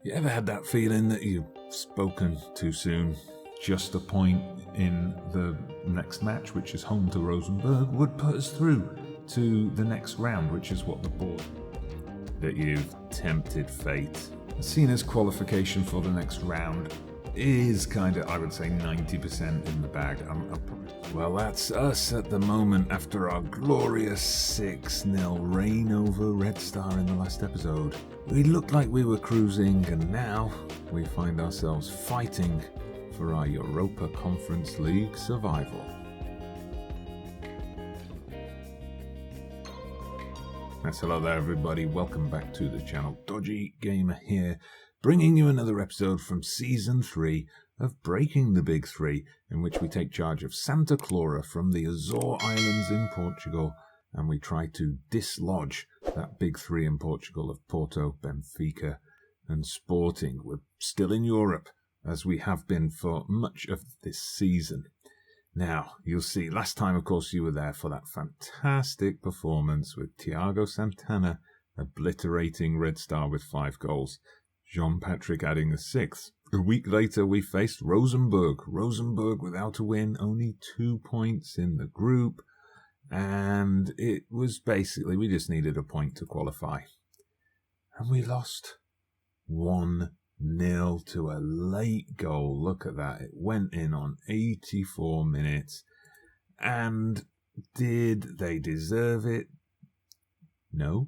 You ever had that feeling that you've spoken too soon? Just a point in the next match, which is home to Rosenborg, would put us through to the next round, which is what the board... That you've tempted fate. Seen as qualification for the next round is kind of, I would say, 90% in the bag. Well, that's us at the moment after our glorious 6-0 reign over Red Star in the last episode. We looked like we were cruising, and now we find ourselves fighting for our Europa Conference League survival. Yes, hello there everybody, welcome back to the channel. Dodgy Gamer here, bringing you another episode from Season 3 of Breaking the Big Three, in which we take charge of Santa Clara from the Azores Islands in Portugal, and we try to dislodge that Big Three in Portugal of Porto, Benfica and Sporting. We're still in Europe, as we have been for much of this season. Now, you'll see, last time, of course, you were there for that fantastic performance with Thiago Santana obliterating Red Star with 5 goals, Jean-Patrick adding the 6th. A week later, we faced Rosenborg. Rosenborg without a win, only 2 points in the group, and it was basically, we just needed a point to qualify. And we lost 1-0 to a late goal. Look at that. It went in on 84 minutes. And did they deserve it? No,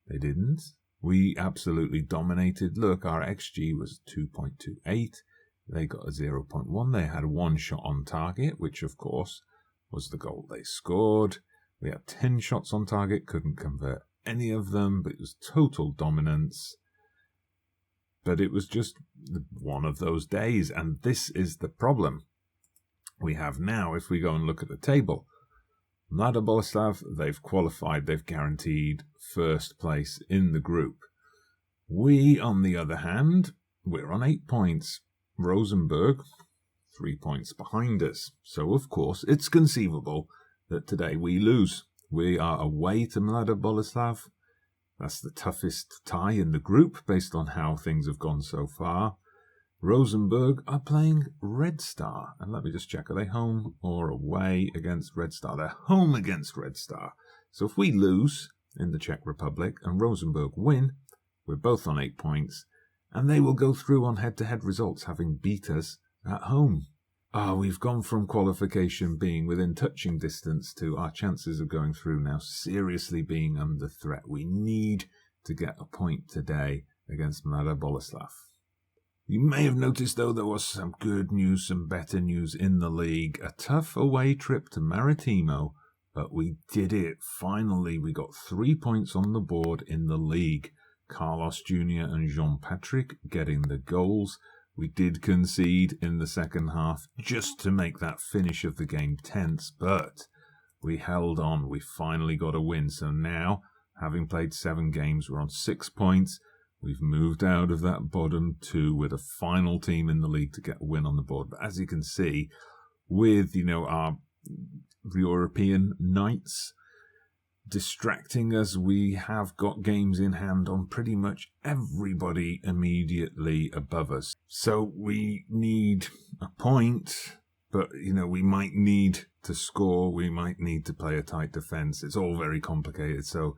they didn't. We absolutely dominated. Look, our XG was 2.28. They got a 0.1. They had 1 shot on target, which of course was the goal they scored. We had 10 shots on target, couldn't convert any of them, but it was total dominance. But it was just one of those days, and this is the problem we have now. If we go and look at the table, Mlada Boleslav, they've qualified, they've guaranteed first place in the group. We, on the other hand, we're on 8 points. Rosenborg, 3 points behind us. So, of course, it's conceivable that today we lose. We are away to Mlada Boleslav. That's the toughest tie in the group based on how things have gone so far. Rosenborg are playing Red Star. And let me just check, are they home or away against Red Star? They're home against Red Star. So if we lose in the Czech Republic and Rosenborg win, we're both on 8 points. And they will go through on head-to-head results, having beat us at home. We've gone from qualification being within touching distance to our chances of going through now seriously being under threat. We need to get a point today against Mlada Boleslav. You may have noticed, though, there was some good news, some better news in the league. A tough away trip to Maritimo, but we did it. Finally, we got 3 points on the board in the league. Carlos Jr. and Jean-Patrick getting the goals. We did concede in the second half just to make that finish of the game tense, but we held on. We finally got a win. So now, having played 7 games, we're on 6 points. We've moved out of that bottom 2 with a final team in the league to get a win on the board. But as you can see, with, our European nights distracting us, we have got games in hand on pretty much everybody immediately above us. So we need a point, but, we might need to score. We might need to play a tight defence. It's all very complicated. So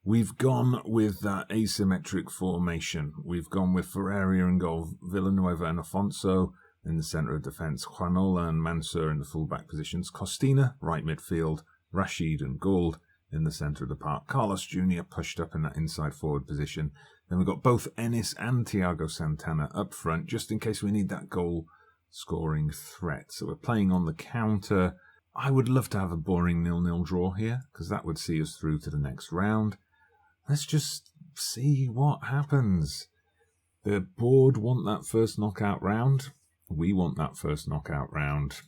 we've gone with that asymmetric formation. We've gone with Ferreira in goal, Villanueva and Afonso in the centre of defence, Juanola and Mansur in the full-back positions, Costina, right midfield, Rashid and Gould in the centre of the park. Carlos Jr. pushed up in that inside forward position. Then we've got both Ennis and Thiago Santana up front, just in case we need that goal-scoring threat. So we're playing on the counter. I would love to have a boring 0-0 draw here, because that would see us through to the next round. Let's just see what happens. The board want that first knockout round. We want that first knockout round.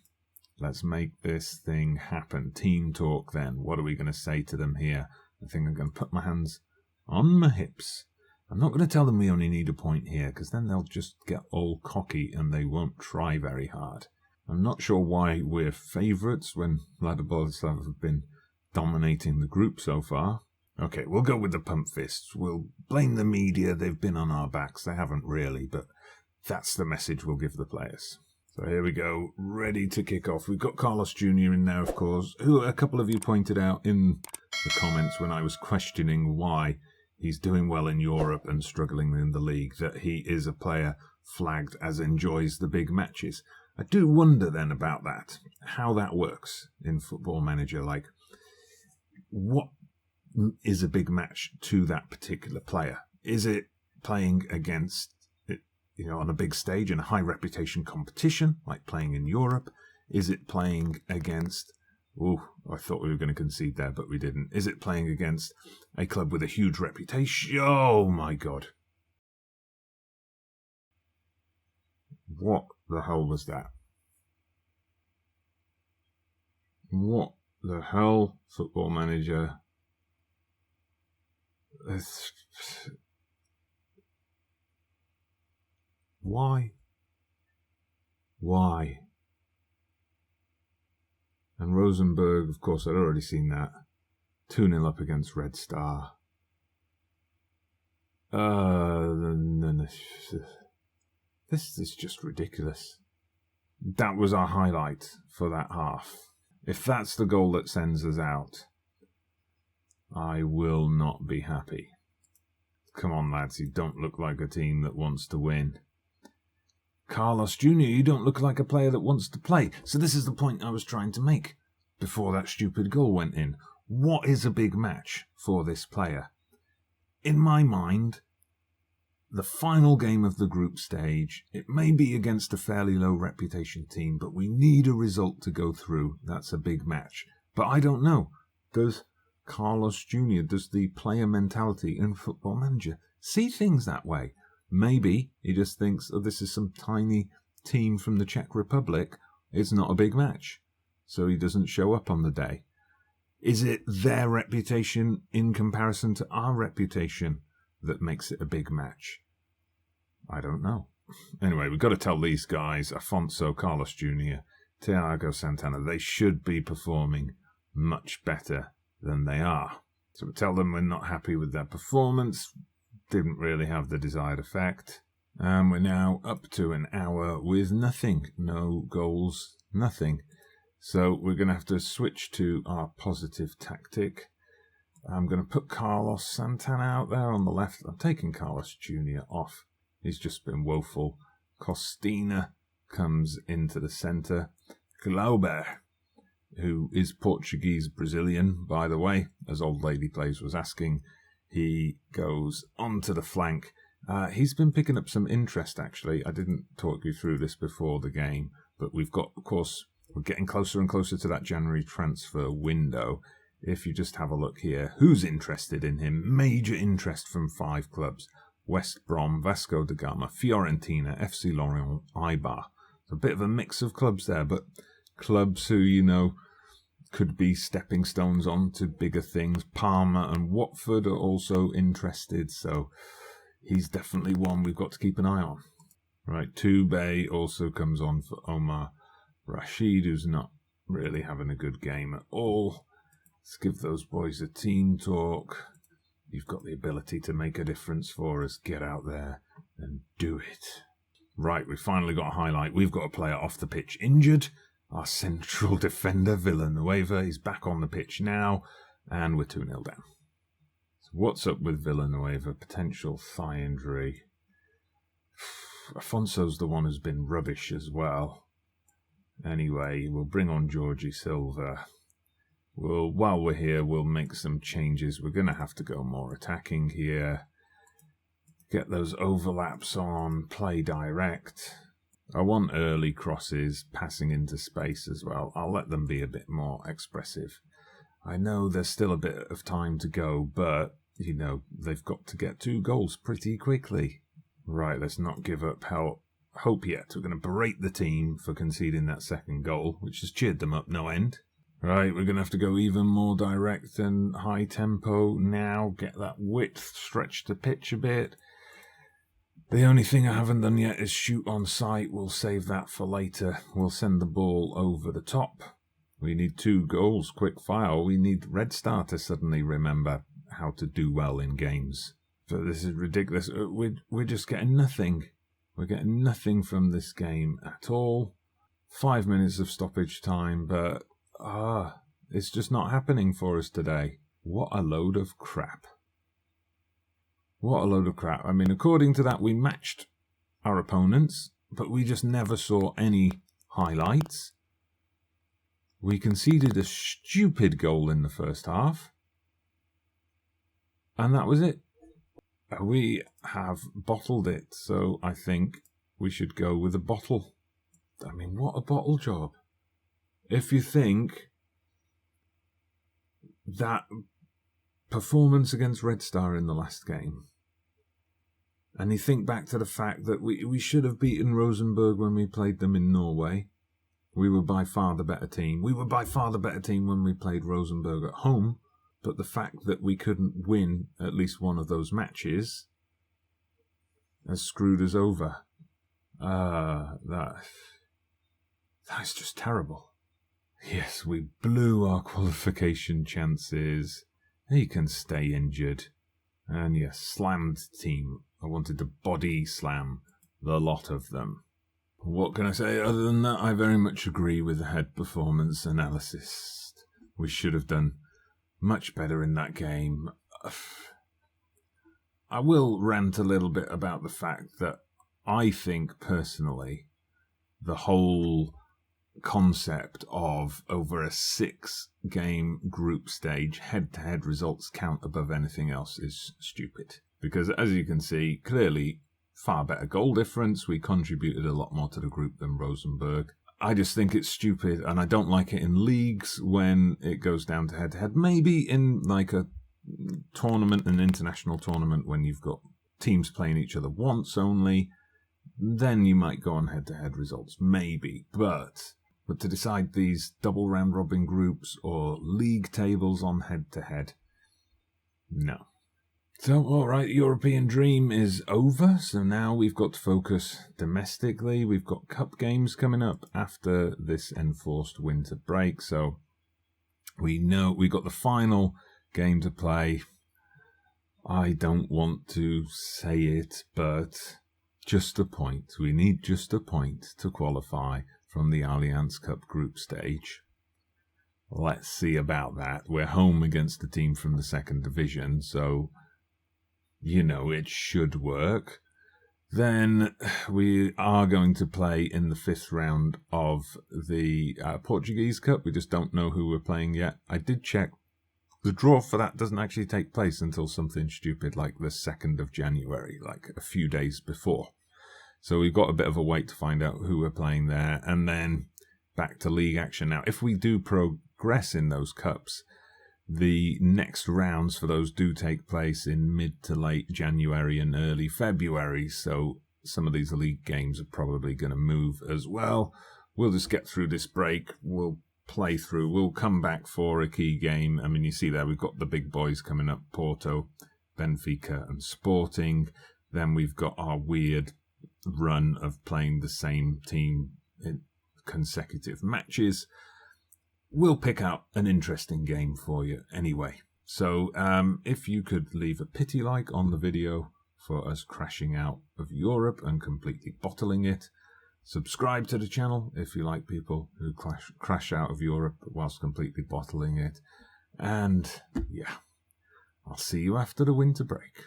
Let's make this thing happen. Team talk then. What are we going to say to them here? I think I'm going to put my hands on my hips. I'm not going to tell them we only need a point here, because then they'll just get all cocky and they won't try very hard. I'm not sure why we're favourites when Mlada Boleslav have been dominating the group so far. Okay, we'll go with the pump fists. We'll blame the media. They've been on our backs. They haven't really, but that's the message we'll give the players. So here we go, ready to kick off. We've got Carlos Jr. in there, of course, who a couple of you pointed out in the comments when I was questioning why he's doing well in Europe and struggling in the league, that he is a player flagged as enjoys the big matches. I do wonder then about that, how that works in Football Manager. Like, what is a big match to that particular player? Is it playing against, on a big stage in a high reputation competition, like playing in Europe? Is it playing against, I thought we were going to concede there, but we didn't. Is it playing against a club with a huge reputation? Oh my God. What the hell was that? What the hell, Football Manager? Why? And Rosenborg, of course, I'd already seen that. 2-0 up against Red Star. This is just ridiculous. That was our highlight for that half. If that's the goal that sends us out, I will not be happy. Come on, lads, you don't look like a team that wants to win. Carlos Jr., you don't look like a player that wants to play. So this is the point I was trying to make before that stupid goal went in. What is a big match for this player? In my mind, the final game of the group stage, it may be against a fairly low reputation team, but we need a result to go through. That's a big match. But I don't know. Does Carlos Jr., does the player mentality in Football Manager see things that way? Maybe he just thinks, this is some tiny team from the Czech Republic. It's not a big match. So he doesn't show up on the day. Is it their reputation in comparison to our reputation that makes it a big match? I don't know. Anyway, we've got to tell these guys, Afonso, Carlos Jr., Thiago Santana, they should be performing much better than they are. So we tell them we're not happy with their performance. Didn't really have the desired effect. And we're now up to an hour with nothing. No goals, nothing. So we're going to have to switch to our positive tactic. I'm going to put Carlos Santana out there on the left. I'm taking Carlos Jr. off. He's just been woeful. Costina comes into the centre. Glauber, who is Portuguese-Brazilian, by the way, as Old Lady Plays was asking, he goes onto the flank. He's been picking up some interest, actually. I didn't talk you through this before the game, but we've got, of course, we're getting closer and closer to that January transfer window. If you just have a look here, who's interested in him? Major interest from 5 clubs. West Brom, Vasco da Gama, Fiorentina, FC Lorient, Eibar. It's a bit of a mix of clubs there, but clubs who, could be stepping stones on to bigger things. Parma and Watford are also interested, so he's definitely one we've got to keep an eye on. Right, Toubé also comes on for Omar Rashid, who's not really having a good game at all. Let's give those boys a team talk. You've got the ability to make a difference for us. Get out there and do it. Right, we've finally got a highlight. We've got a player off the pitch injured. Our central defender, Villanueva, is back on the pitch now, and we're 2-0 down. So what's up with Villanueva? Potential thigh injury. Afonso's the one who's been rubbish as well. Anyway, we'll bring on Jorge Silva. While we're here, we'll make some changes. We're going to have to go more attacking here. Get those overlaps on, play direct. I want early crosses, passing into space as well. I'll let them be a bit more expressive. I know there's still a bit of time to go, but, they've got to get 2 goals pretty quickly. Right, let's not give up hope yet. We're going to berate the team for conceding that second goal, which has cheered them up no end. Right, we're going to have to go even more direct and high tempo now. Get that width, stretch the pitch a bit. The only thing I haven't done yet is shoot on sight. We'll save that for later. We'll send the ball over the top. We need 2 goals, quick fire. We need Red Star to suddenly remember. how to do well in games. So this is ridiculous. We're just getting nothing. We're getting nothing from this game at all. 5 minutes of stoppage time, but it's just not happening for us today. What a load of crap. What a load of crap. I mean, according to that, we matched our opponents, but we just never saw any highlights. We conceded a stupid goal in the first half. And that was it. We have bottled it, so I think we should go with a bottle. I mean, what a bottle job. If you think that performance against Red Star in the last game, and you think back to the fact that we should have beaten Rosenborg when we played them in Norway. We were by far the better team. We were by far the better team when we played Rosenborg at home. But the fact that we couldn't win at least one of those matches has screwed us over. That's just terrible. Yes, we blew our qualification chances. He can stay injured. And yes, slammed team. I wanted to body slam the lot of them. What can I say other than that? I very much agree with the head performance analysis. We should have done much better in that game. I will rant a little bit about the fact that I think, personally, the whole concept of over a 6-game group stage, head-to-head results count above anything else is stupid. Because, as you can see, clearly, far better goal difference. We contributed a lot more to the group than Rosenborg. I just think it's stupid, and I don't like it in leagues when it goes down to head-to-head. Maybe in like a tournament, an international tournament, when you've got teams playing each other once only, then you might go on head-to-head results, maybe. But to decide these double round-robin groups or league tables on head-to-head, no. So, alright, European dream is over, so now we've got to focus domestically. We've got cup games coming up after this enforced winter break, so we know we've got the final game to play. I don't want to say it, but just a point. We need just a point to qualify from the Allianz Cup group stage. Let's see about that. We're home against a team from the second division, so you know it should work. Then we are going to play in the 5th round of the Portuguese Cup. We just don't know who we're playing yet. I did check. The draw for that doesn't actually take place until something stupid like the 2nd of January, like a few days before. So we've got a bit of a wait to find out who we're playing there, and then back to league action. Now, if we do progress in those cups, the next rounds for those do take place in mid to late January and early February, so some of these league games are probably going to move as well. We'll just get through this break. We'll play through. We'll come back for a key game. I mean, you see there, we've got the big boys coming up, Porto, Benfica and Sporting. Then we've got our weird run of playing the same team in consecutive matches. We'll pick out an interesting game for you anyway. So if you could leave a pity like on the video for us crashing out of Europe and completely bottling it. Subscribe to the channel if you like people who crash out of Europe whilst completely bottling it. And yeah, I'll see you after the winter break.